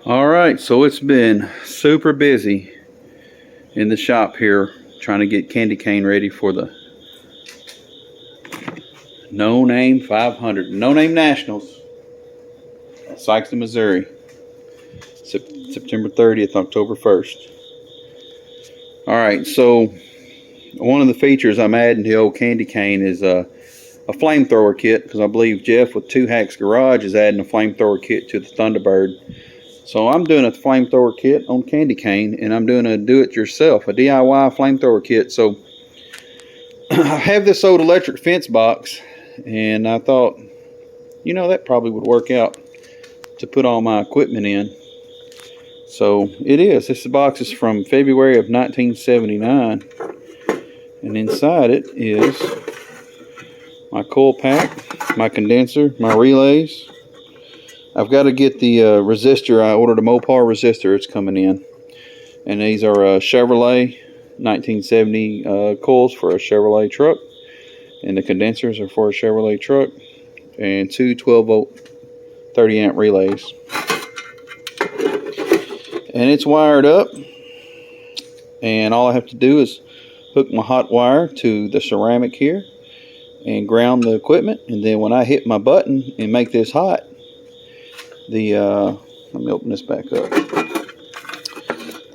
Alright, so it's been super busy in the shop here trying to get Candy Cane ready for the No Name 500, No Name Nationals, Sikeston, Missouri, September 30th, October 1st. Alright, so one of the features I'm adding to the old Candy Cane is a flamethrower kit, because I believe Jeff with Two Hacks Garage is adding a flamethrower kit to the Thunderbird. So I'm doing a flamethrower kit on Candy Cane, and I'm doing a do-it-yourself, a DIY flamethrower kit. So I have this old electric fence box, and I thought, you know, that probably would work out to put all my equipment in. So it is. This box is from February of 1979, and inside it is my coil pack, my condenser, my relays. I've got to get the resistor. I ordered a Mopar resistor. It's coming in. And these are Chevrolet 1970 coils for a Chevrolet truck. And the condensers are for a Chevrolet truck. And two 12-volt 30-amp relays. And it's wired up. And all I have to do is hook my hot wire to the ceramic here and ground the equipment. And then when I hit my button and make this hot, let me open this back up.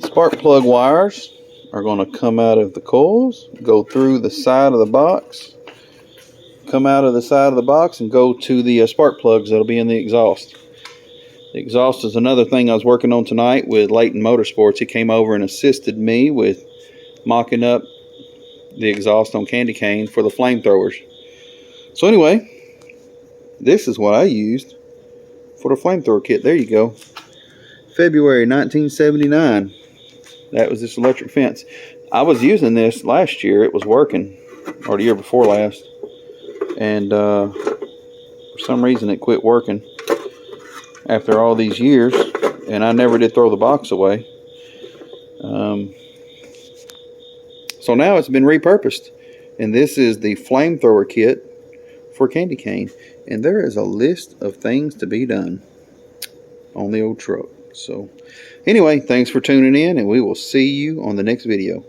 Spark plug wires are going to come out of the coils, go through the side of the box, come out of the side of the box, and go to the spark plugs that'll be in the exhaust. The exhaust is another thing I was working on tonight with Leighton Motorsports. He came over and assisted me with mocking up the exhaust on Candy Cane for the flamethrowers. So anyway, this is what I used for the flamethrower kit. There you go. February 1979. That was this electric fence. I was using this last year. It was working, or the year before last, and for some reason it quit working after all these years, and I never did throw the box away. So now it's been repurposed, and this is the flamethrower kit for Candy Cane. And there is a list of things to be done on the old truck. So anyway, thanks for tuning in, and we will see you on the next video.